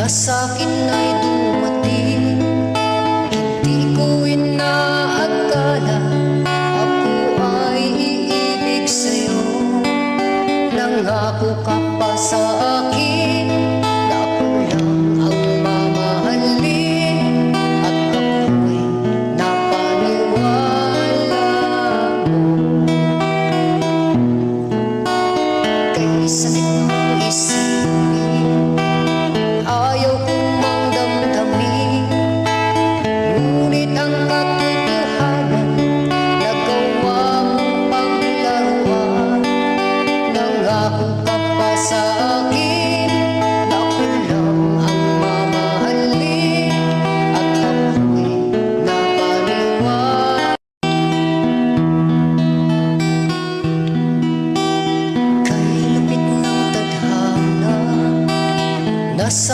sa'kin ay dumating. Hindi ko inaakala ako ay iibig sa'yo. Nangako ka pa sa akin na ako lang ang mamahalin, at ako'y napaniwala mo. Kay sakit mong isipin, ayaw kong damdamin, ngunit ang katotohanan, nagawa mong paglaruan. Nangako ka pa sa akin na ako lang ang mamahalin, at ako'y napaniwala. Kay lupit ng tadhana, nasa